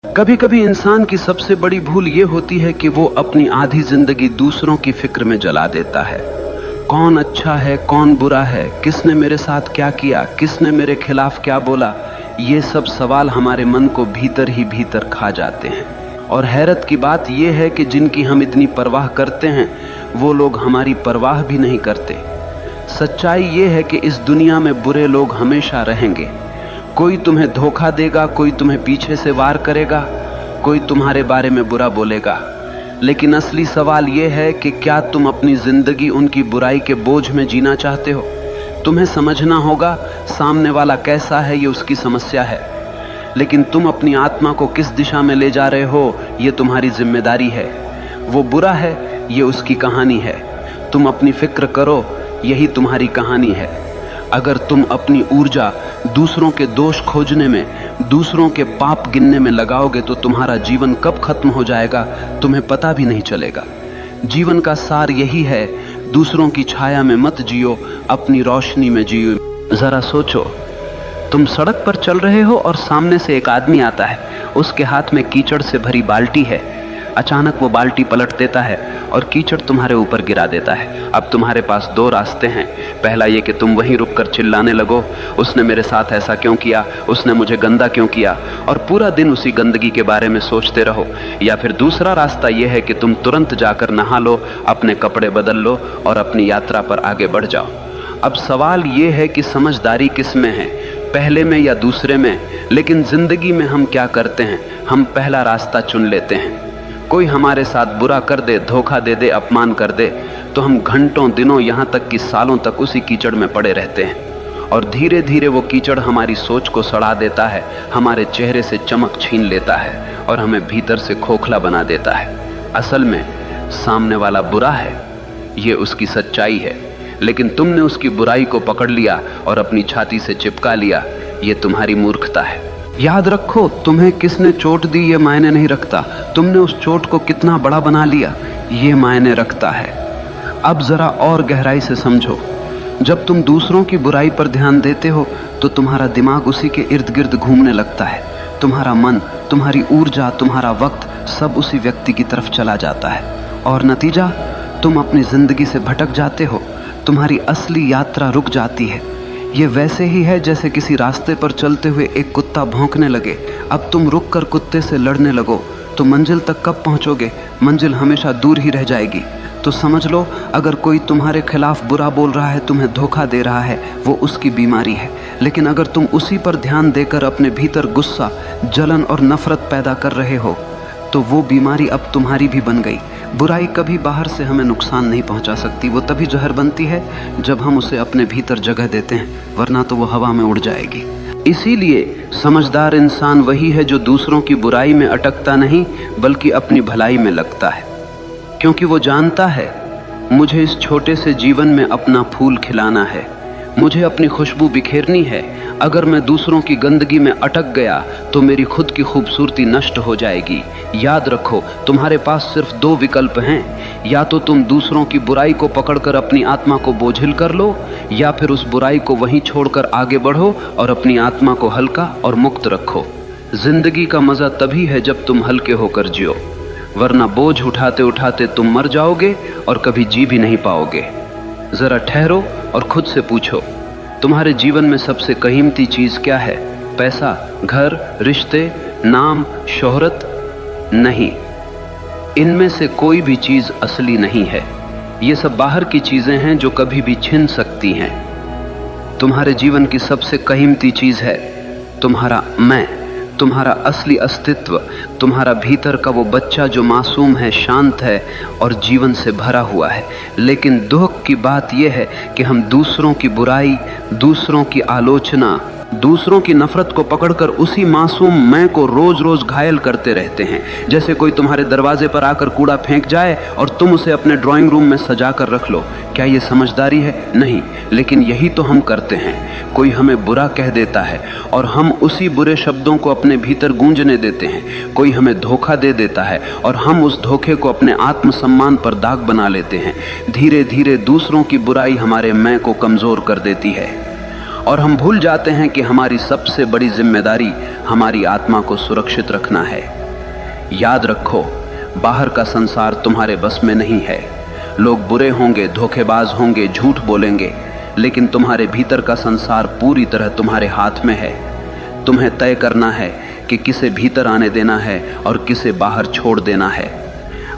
कभी कभी इंसान की सबसे बड़ी भूल ये होती है कि वो अपनी आधी जिंदगी दूसरों की फिक्र में जला देता है। कौन अच्छा है, कौन बुरा है, किसने मेरे साथ क्या किया, किसने मेरे खिलाफ क्या बोला, ये सब सवाल हमारे मन को भीतर ही भीतर खा जाते हैं। और हैरत की बात यह है कि जिनकी हम इतनी परवाह करते हैं वो लोग हमारी परवाह भी नहीं करते। सच्चाई ये है कि इस दुनिया में बुरे लोग हमेशा रहेंगे। कोई तुम्हें धोखा देगा, कोई तुम्हें पीछे से वार करेगा, कोई तुम्हारे बारे में बुरा बोलेगा। लेकिन असली सवाल यह है कि क्या तुम अपनी जिंदगी उनकी बुराई के बोझ में जीना चाहते हो? तुम्हें समझना होगा सामने वाला कैसा है, ये उसकी समस्या है, लेकिन तुम अपनी आत्मा को किस दिशा में ले जा रहे हो ये तुम्हारी जिम्मेदारी है। वो बुरा है, ये उसकी कहानी है। तुम अपनी फिक्र करो, यही तुम्हारी कहानी है। अगर तुम अपनी ऊर्जा दूसरों के दोष खोजने में, दूसरों के पाप गिनने में लगाओगे तो तुम्हारा जीवन कब खत्म हो जाएगा तुम्हें पता भी नहीं चलेगा। जीवन का सार यही है, दूसरों की छाया में मत जियो, अपनी रोशनी में जियो। जरा सोचो, तुम सड़क पर चल रहे हो और सामने से एक आदमी आता है, उसके हाथ में कीचड़ से भरी बाल्टी है। अचानक वो बाल्टी पलट देता है और कीचड़ तुम्हारे ऊपर गिरा देता है। अब तुम्हारे पास दो रास्ते हैं। पहला ये कि तुम वहीं रुककर चिल्लाने लगो, उसने मेरे साथ ऐसा क्यों किया, उसने मुझे गंदा क्यों किया, और पूरा दिन उसी गंदगी के बारे में सोचते रहो। या फिर दूसरा रास्ता यह है कि तुम तुरंत जाकर नहा लो, अपने कपड़े बदल लो और अपनी यात्रा पर आगे बढ़ जाओ। अब सवाल ये है कि समझदारी किस में है, पहले में या दूसरे में? लेकिन जिंदगी में हम क्या करते हैं, हम पहला रास्ता चुन लेते हैं। कोई हमारे साथ बुरा कर दे, धोखा दे दे, अपमान कर दे, तो हम घंटों, दिनों, यहाँ तक कि सालों तक उसी कीचड़ में पड़े रहते हैं। और धीरे धीरे वो कीचड़ हमारी सोच को सड़ा देता है, हमारे चेहरे से चमक छीन लेता है और हमें भीतर से खोखला बना देता है। असल में सामने वाला बुरा है, ये उसकी सच्चाई है, लेकिन तुमने उसकी बुराई को पकड़ लिया और अपनी छाती से चिपका लिया। ये तुम्हारी मूर्खता है। याद रखो, तुम्हें किसने चोट दी ये मायने नहीं रखता, तुमने उस चोट को कितना बड़ा बना लिया ये मायने रखता है। अब जरा और गहराई से समझो, जब तुम दूसरों की बुराई पर ध्यान देते हो तो तुम्हारा दिमाग उसी के इर्द गिर्द घूमने लगता है। तुम्हारा मन, तुम्हारी ऊर्जा, तुम्हारा वक्त सब उसी व्यक्ति की तरफ चला जाता है और नतीजा, तुम अपनी जिंदगी से भटक जाते हो। तुम्हारी असली यात्रा रुक जाती है। ये वैसे ही है जैसे किसी रास्ते पर चलते हुए एक कुत्ता भौंकने लगे। अब तुम रुककर कुत्ते से लड़ने लगो तो मंजिल तक कब पहुंचोगे? मंजिल हमेशा दूर ही रह जाएगी। तो समझ लो, अगर कोई तुम्हारे खिलाफ बुरा बोल रहा है, तुम्हें धोखा दे रहा है, वो उसकी बीमारी है। लेकिन अगर तुम उसी पर ध्यान देकर अपने भीतर गुस्सा, जलन और नफरत पैदा कर रहे हो तो वो बीमारी अब तुम्हारी भी बन गई। बुराई कभी बाहर से हमें नुकसान नहीं पहुंचा सकती, वो तभी जहर बनती है जब हम उसे अपने भीतर जगह देते हैं, वरना तो वो हवा में उड़ जाएगी। इसीलिए समझदार इंसान वही है जो दूसरों की बुराई में अटकता नहीं बल्कि अपनी भलाई में लगता है, क्योंकि वो जानता है मुझे इस छोटे से जीवन में अपना फूल खिलाना है, मुझे अपनी खुशबू बिखेरनी है। अगर मैं दूसरों की गंदगी में अटक गया तो मेरी खुद की खूबसूरती नष्ट हो जाएगी। याद रखो, तुम्हारे पास सिर्फ दो विकल्प हैं, या तो तुम दूसरों की बुराई को पकड़कर अपनी आत्मा को बोझिल कर लो, या फिर उस बुराई को वहीं छोड़कर आगे बढ़ो और अपनी आत्मा को हल्का और मुक्त रखो। जिंदगी का मजा तभी है जब तुम हल्के होकर जियो, वरना बोझ उठाते उठाते तुम मर जाओगे और कभी जी भी नहीं पाओगे। जरा ठहरो और खुद से पूछो, तुम्हारे जीवन में सबसे कीमती चीज क्या है? पैसा, घर, रिश्ते, नाम, शोहरत? नहीं, इनमें से कोई भी चीज असली नहीं है। ये सब बाहर की चीजें हैं जो कभी भी छिन सकती हैं। तुम्हारे जीवन की सबसे कीमती चीज है तुम्हारा मैं, तुम्हारा असली अस्तित्व, तुम्हारा भीतर का वो बच्चा जो मासूम है, शांत है और जीवन से भरा हुआ है। लेकिन दुख की बात यह है कि हम दूसरों की बुराई, दूसरों की आलोचना, दूसरों की नफरत को पकड़कर उसी मासूम मैं को रोज रोज घायल करते रहते हैं। जैसे कोई तुम्हारे दरवाजे पर आकर कूड़ा फेंक जाए और तुम उसे अपने ड्राइंग रूम में सजा कर रख लो। क्या ये समझदारी है? नहीं, लेकिन यही तो हम करते हैं। कोई हमें बुरा कह देता है और हम उसी बुरे शब्दों को अपने भीतर गूंजने देते हैं। कोई हमें धोखा दे देता है और हम उस धोखे को अपने आत्मसम्मान पर दाग बना लेते हैं। धीरे धीरे दूसरों की बुराई हमारे मैं को कमजोर कर देती है और हम भूल जाते हैं कि हमारी सबसे बड़ी जिम्मेदारी हमारी आत्मा को सुरक्षित रखना है। याद रखो, बाहर का संसार तुम्हारे बस में नहीं है। लोग बुरे होंगे, धोखेबाज होंगे, झूठ बोलेंगे, लेकिन तुम्हारे भीतर का संसार पूरी तरह तुम्हारे हाथ में है। तुम्हें तय करना है कि किसे भीतर आने देना है और किसे बाहर छोड़ देना है।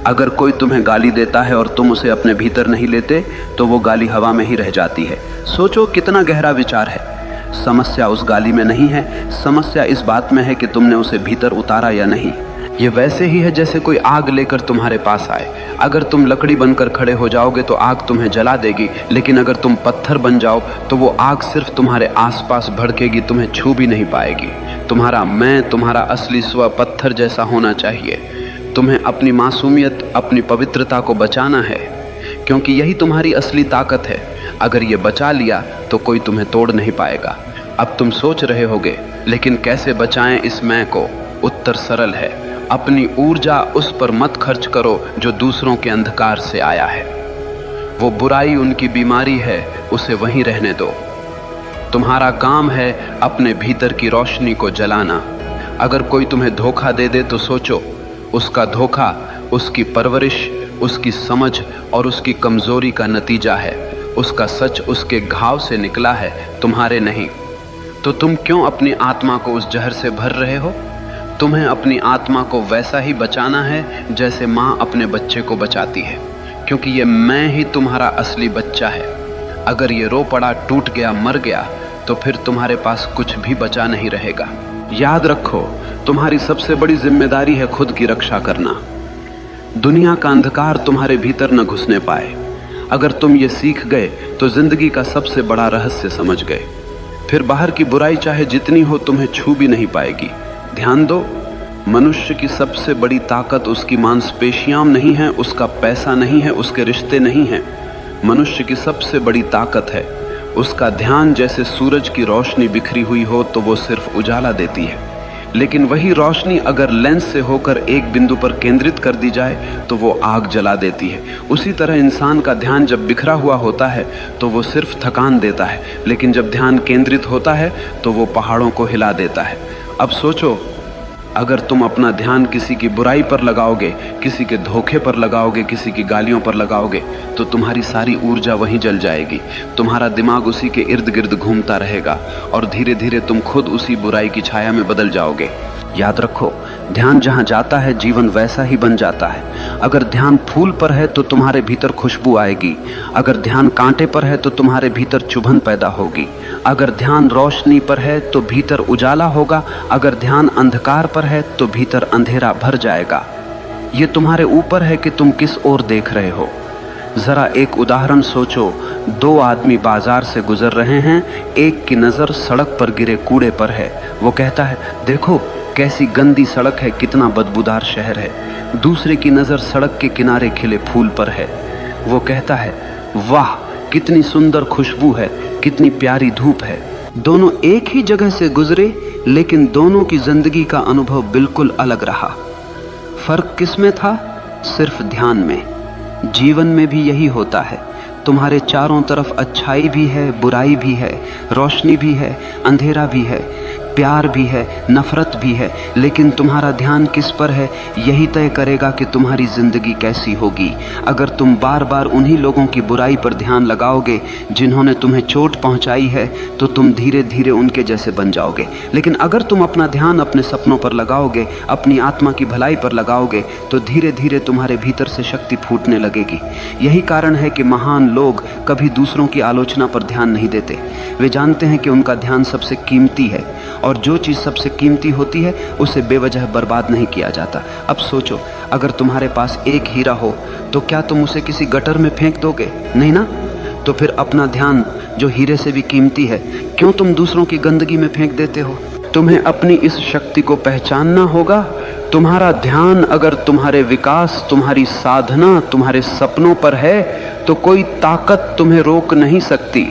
अगर कोई तुम्हें गाली देता है और तुम उसे अपने भीतर नहीं लेते तो वो गाली हवा में ही रह जाती है। सोचो कितना गहरा विचार है। समस्या उस गाली में नहीं है, समस्या इस बात में है कि तुमने उसे भीतर उतारा या नहीं। ये वैसे ही है जैसे कोई आग लेकर तुम्हारे पास आए। अगर तुम लकड़ी बनकर खड़े हो जाओगे तो आग तुम्हें जला देगी, लेकिन अगर तुम पत्थर बन जाओ तो वो आग सिर्फ तुम्हारे आसपास भड़केगी, तुम्हें छू भी नहीं पाएगी। तुम्हारा मैं, तुम्हारा असली स्व पत्थर जैसा होना चाहिए। तुम्हें अपनी मासूमियत, अपनी पवित्रता को बचाना है, क्योंकि यही तुम्हारी असली ताकत है। अगर ये बचा लिया तो कोई तुम्हें तोड़ नहीं पाएगा। अब तुम सोच रहे होगे, लेकिन कैसे बचाएं इस मैं को? उत्तर सरल है, अपनी ऊर्जा उस पर मत खर्च करो जो दूसरों के अंधकार से आया है। वो बुराई उनकी बीमारी है, उसे वहीं रहने दो। तुम्हारा काम है अपने भीतर की रोशनी को जलाना। अगर कोई तुम्हें धोखा दे दे तो सोचो, उसका धोखा उसकी परवरिश, उसकी समझ और उसकी कमजोरी का नतीजा है। उसका सच उसके घाव से निकला है, तुम्हारे नहीं। तो तुम क्यों अपनी आत्मा को उस जहर से भर रहे हो? तुम्हें अपनी आत्मा को वैसा ही बचाना है जैसे माँ अपने बच्चे को बचाती है, क्योंकि ये मैं ही तुम्हारा असली बच्चा है। अगर ये रो पड़ा, टूट गया, मर गया तो फिर तुम्हारे पास कुछ भी बचा नहीं रहेगा। याद रखो, तुम्हारी सबसे बड़ी जिम्मेदारी है खुद की रक्षा करना। दुनिया का अंधकार तुम्हारे भीतर न घुसने पाए। अगर तुम ये सीख गए तो जिंदगी का सबसे बड़ा रहस्य समझ गए। फिर बाहर की बुराई चाहे जितनी हो तुम्हें छू भी नहीं पाएगी। ध्यान दो, मनुष्य की सबसे बड़ी ताकत उसकी मांसपेशियां नहीं है, उसका पैसा नहीं है, उसके रिश्ते नहीं हैं। मनुष्य की सबसे बड़ी ताकत है उसका ध्यान। जैसे सूरज की रोशनी बिखरी हुई हो तो वो सिर्फ उजाला देती है, लेकिन वही रोशनी अगर लेंस से होकर एक बिंदु पर केंद्रित कर दी जाए तो वो आग जला देती है। उसी तरह इंसान का ध्यान जब बिखरा हुआ होता है तो वो सिर्फ थकान देता है, लेकिन जब ध्यान केंद्रित होता है तो वो पहाड़ों को हिला देता है। अब सोचो, अगर तुम अपना ध्यान किसी की बुराई पर लगाओगे, किसी के धोखे पर लगाओगे, किसी की गालियों पर लगाओगे तो तुम्हारी सारी ऊर्जा वहीं जल जाएगी। तुम्हारा दिमाग उसी के इर्द गिर्द घूमता रहेगा और धीरे धीरे तुम खुद उसी बुराई की छाया में बदल जाओगे। याद रखो, ध्यान जहां जाता है जीवन वैसा ही बन जाता है। अगर ध्यान फूल पर है तो तुम्हारे भीतर खुशबू आएगी। अगर ध्यान कांटे पर है तो तुम्हारे भीतर चुभन पैदा होगी। अगर ध्यान रोशनी पर है तो भीतर उजाला होगा। अगर ध्यान अंधकार पर है तो भीतर अंधेरा भर जाएगा। ये तुम्हारे ऊपर है कि तुम किस ओर देख रहे हो। जरा एक उदाहरण सोचो, दो आदमी बाजार से गुजर रहे हैं। एक की नजर सड़क पर गिरे कूड़े पर है। वो कहता है, देखो कैसी गंदी सड़क है, कितना बदबूदार शहर है। दूसरे की नजर सड़क के किनारे खिले फूल पर है। वो कहता है, वाह कितनी सुंदर खुशबू है, कितनी प्यारी धूप है। दोनों एक ही जगह से गुजरे, लेकिन दोनों की जिंदगी का अनुभव बिल्कुल अलग रहा। फर्क किसमें था? सिर्फ ध्यान में। जीवन में भी यही होता है। तुम्हारे चारों तरफ अच्छाई भी है, बुराई भी है, रोशनी भी है, अंधेरा भी है, प्यार भी है, नफरत भी है, लेकिन तुम्हारा ध्यान किस पर है यही तय करेगा कि तुम्हारी जिंदगी कैसी होगी। अगर तुम बार बार उन्हीं लोगों की बुराई पर ध्यान लगाओगे जिन्होंने तुम्हें चोट पहुंचाई है तो तुम धीरे धीरे उनके जैसे बन जाओगे। लेकिन अगर तुम अपना ध्यान अपने सपनों पर लगाओगे, अपनी आत्मा की भलाई पर लगाओगे तो धीरे धीरे तुम्हारे भीतर से शक्ति फूटने लगेगी। यही कारण है कि महान लोग कभी दूसरों की आलोचना पर ध्यान नहीं देते। वे जानते हैं कि उनका ध्यान सबसे कीमती है और जो चीज सबसे कीमती होती है उसे बेवजह बर्बाद नहीं किया जाता। अब सोचो, अगर तुम्हारे पास एक हीरा हो तो क्या तुम उसे किसी गटर में फेंक दोगे? नहीं ना। तो फिर अपना ध्यान जो हीरे से भी कीमती है क्यों तुम दूसरों की गंदगी में फेंक देते हो? तुम्हें अपनी इस शक्ति को पहचानना होगा। तुम्हारा ध्यान अगर तुम्हारे विकास, तुम्हारी साधना, तुम्हारे सपनों पर है तो कोई ताकत तुम्हें रोक नहीं सकती।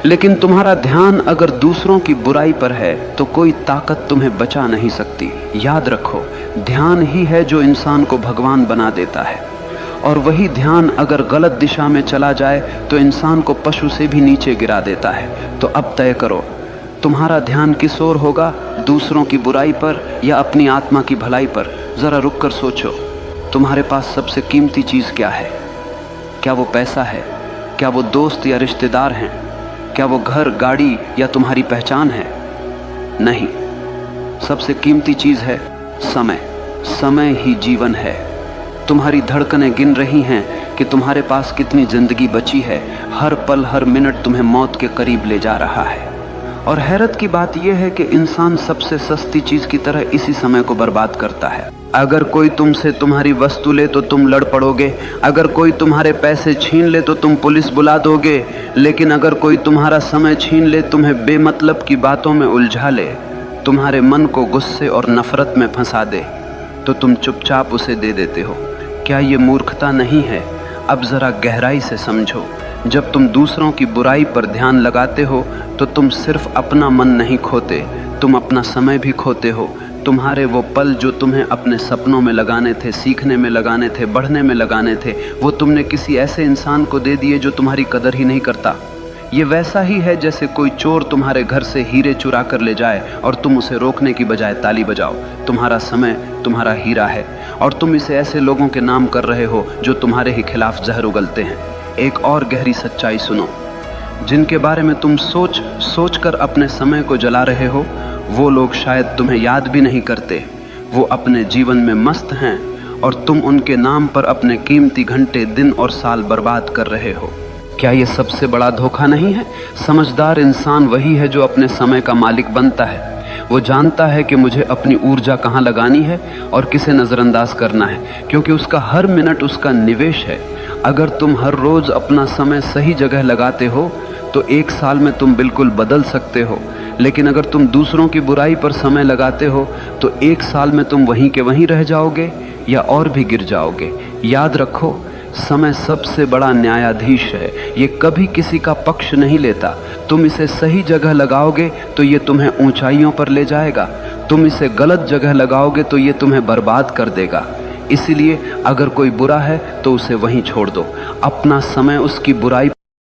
लेकिन तुम्हारा ध्यान अगर दूसरों की बुराई पर है तो कोई ताकत तुम्हें बचा नहीं सकती। याद रखो, ध्यान ही है जो इंसान को भगवान बना देता है, और वही ध्यान अगर गलत दिशा में चला जाए तो इंसान को पशु से भी नीचे गिरा देता है। तो अब तय करो, तुम्हारा ध्यान किस ओर होगा, दूसरों की बुराई पर या अपनी आत्मा की भलाई पर? जरा रुक कर सोचो, तुम्हारे पास सबसे कीमती चीज क्या है? क्या वो पैसा है? क्या वो दोस्त या रिश्तेदार हैं? क्या वो घर, गाड़ी या तुम्हारी पहचान है? नहीं, सबसे कीमती चीज है समय। समय ही जीवन है। तुम्हारी धड़कनें गिन रही हैं कि तुम्हारे पास कितनी जिंदगी बची है। हर पल, हर मिनट तुम्हें मौत के करीब ले जा रहा है। और हैरत की बात यह है कि इंसान सबसे सस्ती चीज की तरह इसी समय को बर्बाद करता है। अगर कोई तुमसे तुम्हारी वस्तु ले तो तुम लड़ पड़ोगे, अगर कोई तुम्हारे पैसे छीन ले तो तुम पुलिस बुला दोगे, लेकिन अगर कोई तुम्हारा समय छीन ले, तुम्हें बेमतलब की बातों में उलझा ले, तुम्हारे मन को गुस्से और नफरत में फंसा दे, तो तुम चुपचाप उसे दे देते हो। क्या ये मूर्खता नहीं है? अब जरा गहराई से समझो। जब तुम दूसरों की बुराई पर ध्यान लगाते हो तो तुम सिर्फ अपना मन नहीं खोते, तुम अपना समय भी खोते हो। तुम्हारे वो पल जो तुम्हें अपने सपनों में लगाने थे, सीखने में लगाने थे, बढ़ने में लगाने थे, वो तुमने किसी ऐसे इंसान को दे दिए जो तुम्हारी कदर ही नहीं करता। ये वैसा ही है जैसे कोई चोर तुम्हारे घर से हीरे चुरा कर ले जाए और तुम उसे रोकने की बजाय ताली बजाओ। तुम्हारा समय तुम्हारा हीरा है और तुम इसे ऐसे लोगों के नाम कर रहे हो जो तुम्हारे ही खिलाफ जहर उगलते हैं। एक और गहरी सच्चाई सुनो, जिनके बारे में तुम सोच कर अपने समय को जला रहे हो, वो लोग शायद तुम्हें याद भी नहीं करते। वो अपने जीवन में मस्त हैं और तुम उनके नाम पर अपने कीमती घंटे, दिन और साल बर्बाद कर रहे हो। क्या ये सबसे बड़ा धोखा नहीं है? समझदार इंसान वही है जो अपने समय का मालिक बनता है। वो जानता है कि मुझे अपनी ऊर्जा कहाँ लगानी है और किसे नजरअंदाज करना है, क्योंकि उसका हर मिनट उसका निवेश है। अगर तुम हर रोज अपना समय सही जगह लगाते हो तो एक साल में तुम बिल्कुल बदल सकते हो, लेकिन अगर तुम दूसरों की बुराई पर समय लगाते हो तो एक साल में तुम वहीं के वहीं रह जाओगे या और भी गिर जाओगे। याद रखो, समय सबसे बड़ा न्यायाधीश है। ये कभी किसी का पक्ष नहीं लेता। तुम इसे सही जगह लगाओगे तो ये तुम्हें ऊंचाइयों पर ले जाएगा, तुम इसे गलत जगह लगाओगे तो ये तुम्हें बर्बाद कर देगा। इसीलिए अगर कोई बुरा है तो उसे वहीं छोड़ दो, अपना समय उसकी बुराई